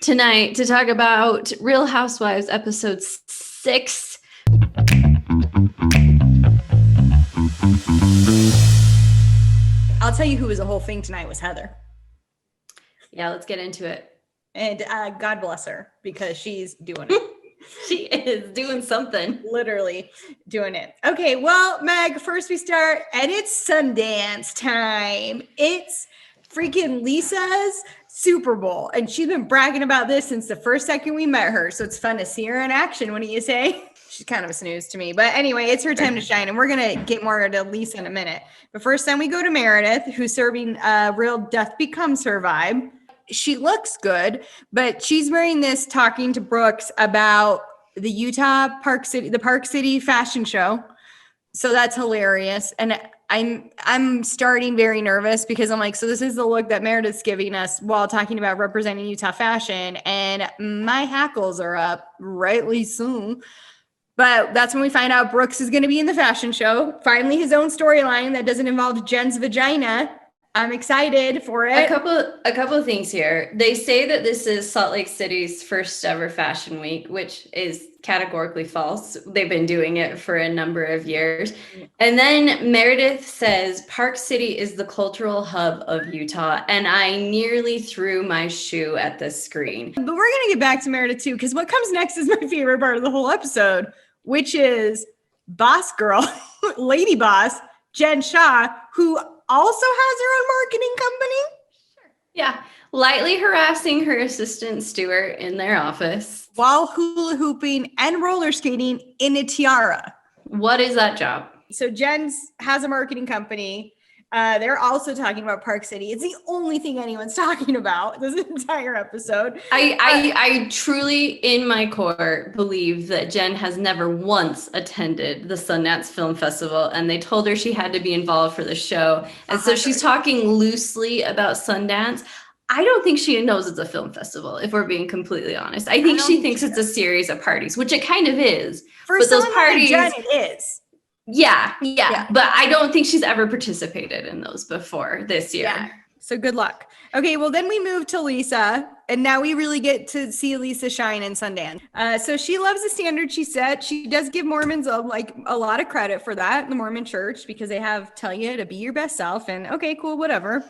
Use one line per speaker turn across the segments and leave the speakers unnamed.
tonight to talk about Real Housewives episode 6.
I'll tell you who was the whole thing tonight was Heather.
Yeah, let's get into it.
And God bless her, because she's doing it.
She is doing something.
Literally doing it. Okay, well, Meg, first we start, and it's Sundance time. It's freaking Lisa's Super Bowl, and she's been bragging about this since the first second we met her, so it's fun to see her in action. What do you say? She's kind of a snooze to me, but anyway, it's her time to shine, and we're going to get more into Lisa in a minute. But first, then we go to Meredith, who's serving a real Death Becomes Her vibe. She looks good, but she's wearing this talking to Brooks about the Utah Park City fashion show. So that's hilarious. And I'm starting very nervous because I'm like, so this is the look that Meredith's giving us while talking about representing Utah fashion. And my hackles are up, rightly so. But that's when we find out Brooks is going to be in the fashion show. Finally, his own storyline that doesn't involve Jen's vagina. I'm excited for it.
A couple of things here. They say that this is Salt Lake City's first ever fashion week, which is categorically false. They've been doing it for a number of years. And then Meredith says Park City is the cultural hub of Utah. And I nearly threw my shoe at the screen.
But we're going to get back to Meredith too, because what comes next is my favorite part of the whole episode, which is Boss Girl, Lady Boss, Jen Shah, who also has her own marketing company.
Yeah, lightly harassing her assistant Stuart in their office
while hula hooping and roller skating in a tiara.
What is that job?
So Jen has a marketing company. They're also talking about Park City. It's the only thing anyone's talking about this entire episode.
I truly, in my core, believe that Jen has never once attended the Sundance Film Festival, and they told her she had to be involved for the show. And so she's talking loosely about Sundance. I don't think she knows it's a film festival, if we're being completely honest. I think she thinks it's a series of parties, which it kind of is.
For
but those parties,
like Jen, it is.
Yeah. But I don't think she's ever participated in those before this year.
Yeah. So good luck. Okay, well, then we move to Lisa, and now we really get to see Lisa shine in Sundance. So she loves the standard she set. She does give Mormons a lot of credit for that, the Mormon church, because they tell you to be your best self. And okay, cool, whatever.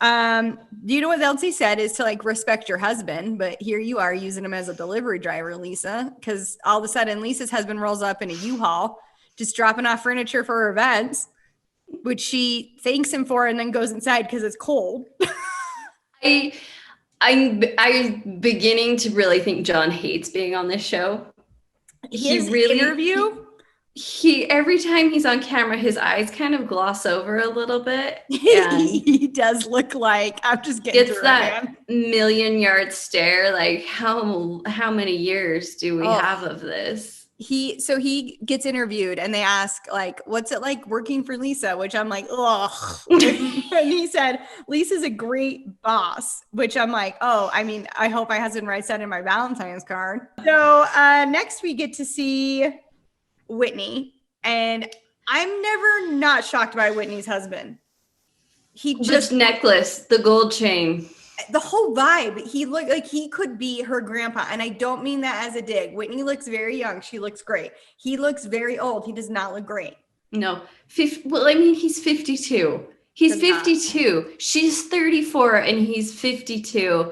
You know what else he said is to respect your husband, but here you are using him as a delivery driver, Lisa, because all of a sudden Lisa's husband rolls up in a U-Haul, just dropping off furniture for her events, which she thanks him for and then goes inside because it's cold.
I'm beginning to really think John hates being on this show.
His interview?
Every time he's on camera, his eyes kind of gloss over a little bit.
He does look like I'm just getting
it's that million-yard stare. Like how many years do we have of this?
He gets interviewed and they ask what's it like working for Lisa, which I'm like, ugh. And he said, Lisa's a great boss, which I'm like, I hope my husband writes that in my Valentine's card. So next we get to see Whitney, and I'm never not shocked by Whitney's husband.
This necklace, the gold chain.
The whole vibe, he looked like he could be her grandpa. And I don't mean that as a dig. Whitney looks very young. She looks great. He looks very old. He does not look great.
No. He's 52. He's 52. She's 34 and he's 52.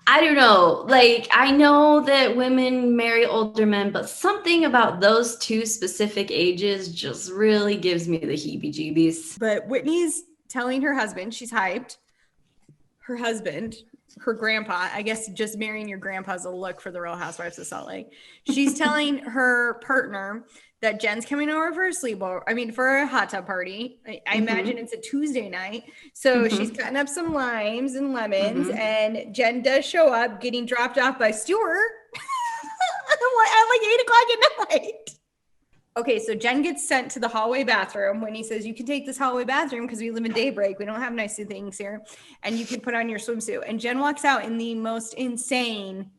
I don't know. I know that women marry older men, but something about those two specific ages just really gives me the heebie-jeebies.
But Whitney's telling her husband, she's hyped. Her husband, her grandpa, I guess just marrying your grandpa's a look for the Real Housewives of Salt Lake. She's telling her partner that Jen's coming over for a sleepover. For a hot tub party. I imagine it's a Tuesday night. So she's cutting up some limes and lemons, and Jen does show up getting dropped off by Stuart at 8 o'clock at night. Okay, so Jen gets sent to the hallway bathroom when he says, you can take this hallway bathroom because we live in Daybreak. We don't have nice things here. And you can put on your swimsuit. And Jen walks out in the most insane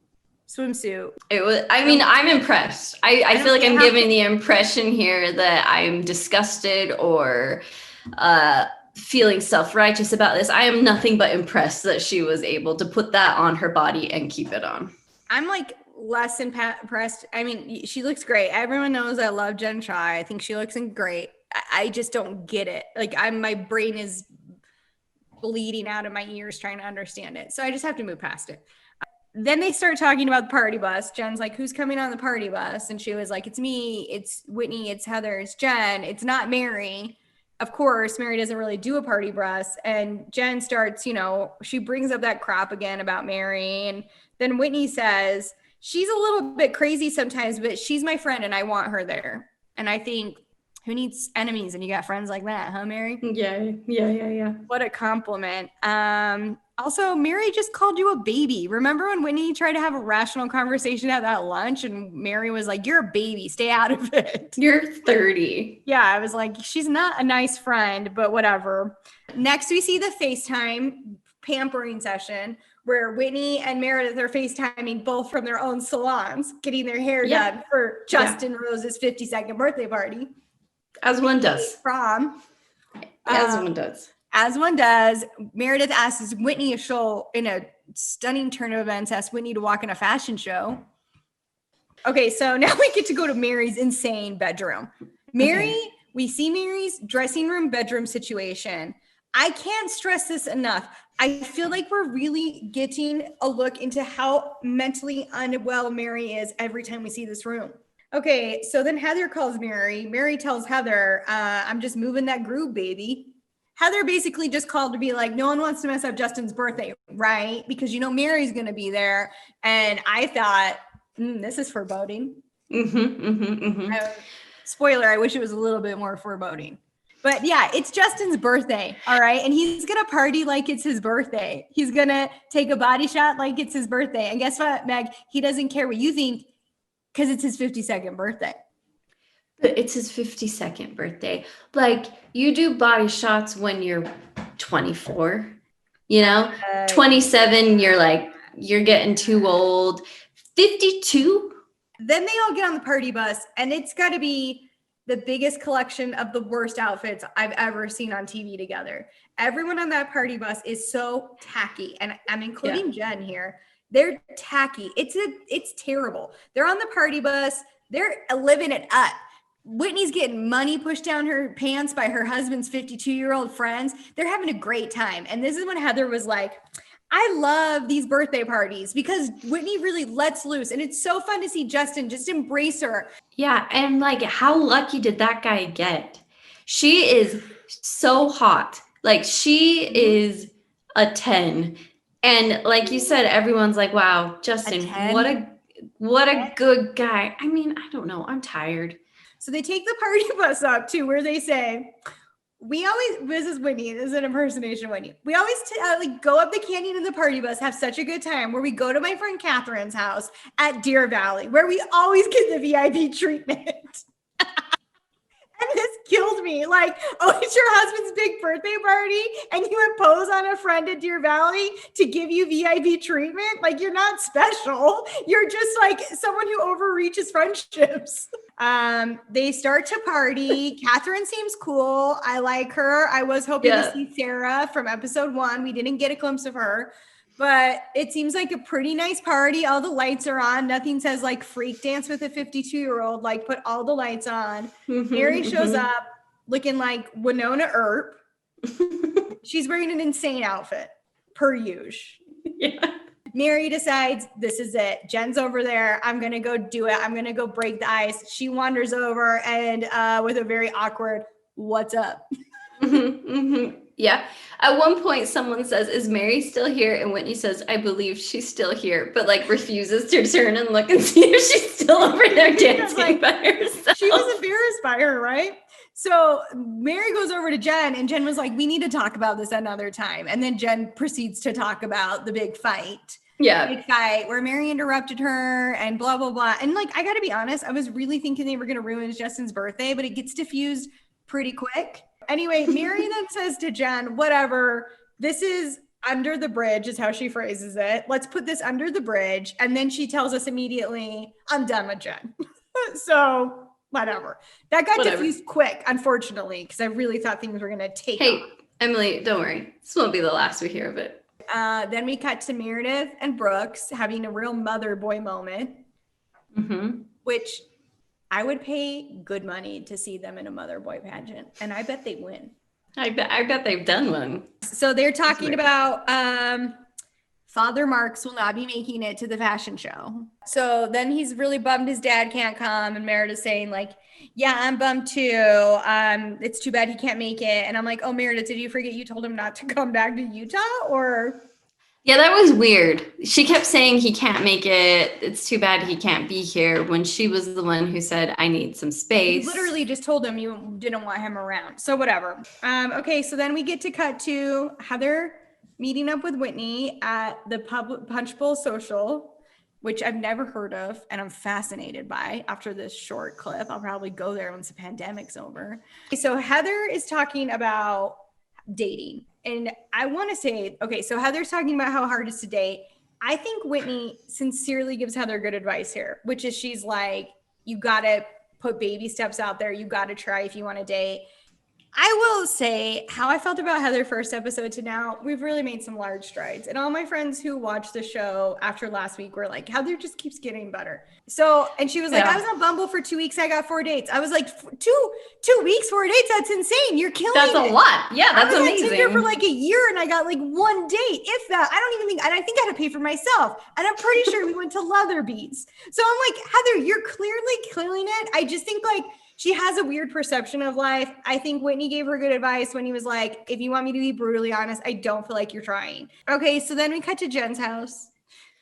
swimsuit.
I'm impressed. I feel like I'm giving the impression here that I'm disgusted or feeling self-righteous about this. I am nothing but impressed that she was able to put that on her body and keep it on.
I'm like less impressed. I mean, she looks great. Everyone knows I love Jen Chai. I think she looks great. I just don't get it. Like my brain is bleeding out of my ears trying to understand it. So I just have to move past it. Then they start talking about the party bus. Jen's like, who's coming on the party bus? And she was like, it's me, it's Whitney, it's Heather, it's Jen, it's not Mary. Of course, Mary doesn't really do a party bus. And Jen starts, she brings up that crap again about Mary. And then Whitney says, she's a little bit crazy sometimes, but she's my friend and I want her there. And I think, who needs enemies? And you got friends like that, huh, Mary?
Yeah.
What a compliment. Also, Mary just called you a baby. Remember when Whitney tried to have a rational conversation at that lunch and Mary was like, you're a baby, stay out of it.
You're 30.
Yeah, I was like, she's not a nice friend, but whatever. Next, we see the FaceTime pampering session where Whitney and Meredith are FaceTiming both from their own salons, getting their hair done for Justin Rose's 52nd birthday party.
As one does.
As one does. Meredith asks Whitney if she'll, in a stunning turn of events, ask Whitney to walk in a fashion show. Okay, so now we get to go to Mary's insane bedroom. We see Mary's dressing room bedroom situation. I can't stress this enough. I feel like we're really getting a look into how mentally unwell Mary is every time we see this room. Okay, so then Heather calls Mary. Mary tells Heather, I'm just moving that groove, baby. Heather basically just called to be like, no one wants to mess up Justin's birthday, right? Because Mary's going to be there. And I thought, this is foreboding. Spoiler, I wish it was a little bit more foreboding. But yeah, it's Justin's birthday, all right? And he's going to party like it's his birthday. He's going to take a body shot like it's his birthday. And guess what, Meg? He doesn't care what you think because it's his 52nd birthday.
But it's his 52nd birthday. Like, you do body shots when you're 24, 27, you're getting too old. 52?
Then they all get on the party bus, and it's got to be the biggest collection of the worst outfits I've ever seen on TV together. Everyone on that party bus is so tacky, and I'm including Jen here. They're tacky. It's terrible. They're on the party bus. They're living it up. Whitney's getting money pushed down her pants by her husband's 52-year-old friends. They're having a great time. And this is when Heather was like, I love these birthday parties because Whitney really lets loose. And it's so fun to see Justin just embrace her.
Yeah. And like, how lucky did that guy get? She is so hot. Like, she is a 10. And like you said, everyone's like, wow, Justin, what a good guy. I mean, I don't know. I'm tired.
So they take the party bus up to where they say, this is Whitney, this is an impersonation of Whitney. We always go up the canyon in the party bus, have such a good time, where we go to my friend Catherine's house at Deer Valley, where we always get the VIP treatment. And this killed me. Like, oh, it's your husband's big birthday party and you impose on a friend at Deer Valley to give you VIP treatment? Like, you're not special. You're just like someone who overreaches friendships. They start to party. Catherine seems cool. I like her. I was hoping to see Sarah from episode 1. We didn't get a glimpse of her. But it seems like a pretty nice party. All the lights are on. Nothing says like freak dance with a 52-year-old. Like, put all the lights on. Mary shows up looking like Winona Earp. She's wearing an insane outfit, per usual.
Yeah.
Mary decides this is it. Jen's over there. I'm going to go do it. I'm going to go break the ice. She wanders over and with a very awkward, what's up?
Yeah. At one point, someone says, is Mary still here? And Whitney says, I believe she's still here, but like refuses to turn and look and see if she's still over there dancing by herself.
She was embarrassed by her, right? So Mary goes over to Jen and Jen was like, we need to talk about this another time. And then Jen proceeds to talk about the big fight.
Yeah.
Big fight where Mary interrupted her and blah, blah, blah. And like, I got to be honest, I was really thinking they were going to ruin Justin's birthday, but it gets diffused pretty quick. Anyway, Mary then says to Jen, whatever, this is under the bridge is how she phrases it. Let's put this under the bridge. And then she tells us immediately, I'm done with Jen. So whatever. That got diffused quick, unfortunately, because I really thought things were going to take off.
Emily, don't worry. This won't be the last we hear of it.
Then we cut to Meredith and Brooks having a real mother boy moment, which I would pay good money to see them in a mother boy pageant, and I bet they win.
I bet they've done one.
So they're talking about Father Marks will not be making it to the fashion show. So then he's really bummed his dad can't come, and Meredith's saying like, yeah, I'm bummed too. It's too bad he can't make it. And I'm like, oh, Meredith, did you forget you told him not to come back to Utah? Or
yeah, that was weird. She kept saying he can't make it. It's too bad he can't be here, when she was the one who said, I need some space.
You literally just told him you didn't want him around. So whatever. Okay, so then we get to cut to Heather meeting up with Whitney at the Punch Bowl Social, which I've never heard of and I'm fascinated by after this short clip. I'll probably go there once the pandemic's over. So Heather is talking about dating. And I want to say, okay, so Heather's talking about how hard it is to date. I think Whitney sincerely gives Heather good advice here, which is she's like, you got to put baby steps out there. You got to try if you want to date. I will say how I felt about Heather first episode to now, we've really made some large strides. And all my friends who watched the show after last week were like, Heather just keeps getting better. So, and she was like, I was on Bumble for 2 weeks. I got 4 dates. I was like, two weeks, 4 dates. That's insane. You're killing it.
That's a lot. Yeah, that's amazing.
I was on Tinder for like a year and I got like 1 date, if that. I think I had to pay for myself. And I'm pretty sure we went to Leatherbeats. So I'm like, Heather, you're clearly killing it. I just think like, she has a weird perception of life. I think Whitney gave her good advice when he was like, if you want me to be brutally honest, I don't feel like you're trying. Okay, so then we cut to Jen's house.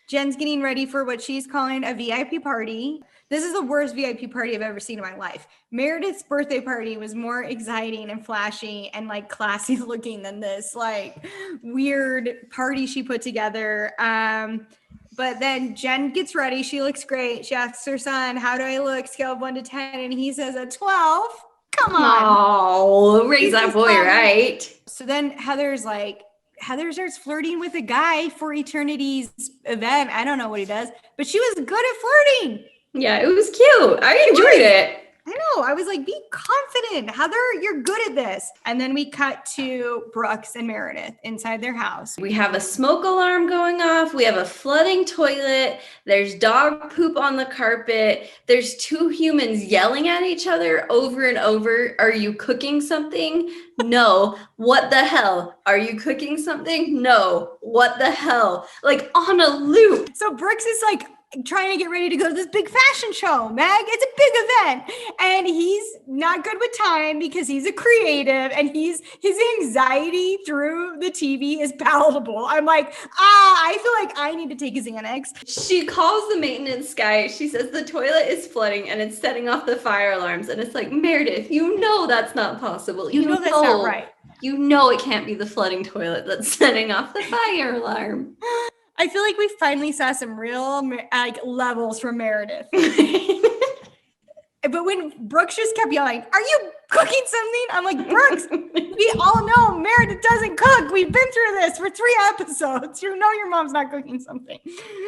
Jen's getting ready for what she's calling a VIP party. This is the worst VIP party I've ever seen in my life. Meredith's birthday party was more exciting and flashy and like classy looking than this like weird party she put together. But then Jen gets ready. She looks great. She asks her son, how do I look? Scale of 1 to 10. And he says a 12. Come on.
Oh, raise that boy, right?
So then Heather starts flirting with a guy for Eternity's event. I don't know what he does, but she was good at flirting.
Yeah, it was cute. I enjoyed it.
I know. I was like, be confident. Heather, you're good at this. And then we cut to Brooks and Meredith inside their house.
We have a smoke alarm going off. We have a flooding toilet. There's dog poop on the carpet. There's 2 humans yelling at each other over and over. Are you cooking something? No. What the hell? Are you cooking something? No. What the hell? Like on a loop.
So Brooks is like, trying to get ready to go to this big fashion show, Meg. It's a big event. And he's not good with time because he's a creative and his anxiety through the TV is palatable. I'm like, I feel like I need to take a Xanax.
She calls the maintenance guy. She says the toilet is flooding and it's setting off the fire alarms. And it's like, Meredith, you know that's not possible. You know that's not right. You know it can't be the flooding toilet that's setting off the fire alarm.
I feel like we finally saw some real like levels from Meredith. But when Brooks just kept yelling, are you cooking something? I'm like, Brooks, we all know Meredith doesn't cook. We've been through this for 3 episodes. You know your mom's not cooking something.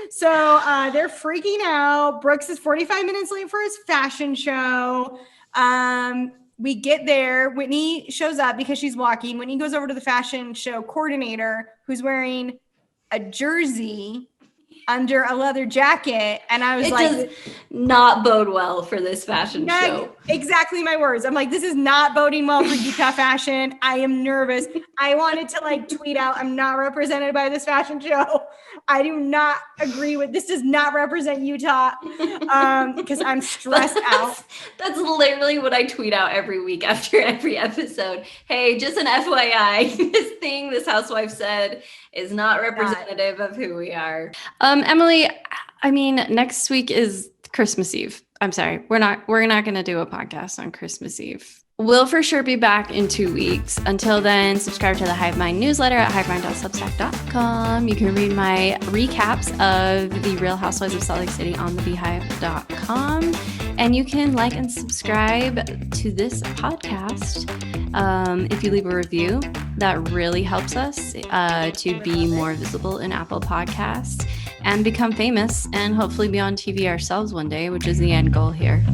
So they're freaking out. Brooks is 45 minutes late for his fashion show. We get there. Whitney shows up because she's walking. Whitney goes over to the fashion show coordinator who's wearing a jersey under a leather jacket, and I was like,
does not bode well for this fashion show.
Exactly my words. I'm like, this is not boding well for Utah fashion. I am nervous. I wanted to like tweet out, I'm not represented by this fashion show. I do not agree with this. Does not represent Utah because I'm stressed out.
That's literally what I tweet out every week after every episode. Hey, just an FYI, this housewife said is not representative of who we are. Emily, I mean, next week is Christmas Eve. I'm sorry. We're not going to do a podcast on Christmas Eve. We'll for sure be back in 2 weeks. Until then, subscribe to the Hive Mind newsletter at hivemind.substack.com. You can read my recaps of the Real Housewives of Salt Lake City on thebeehive.com. And you can like and subscribe to this podcast. If you leave a review, that really helps us to be more visible in Apple Podcasts and become famous and hopefully be on TV ourselves one day, which is the end goal here.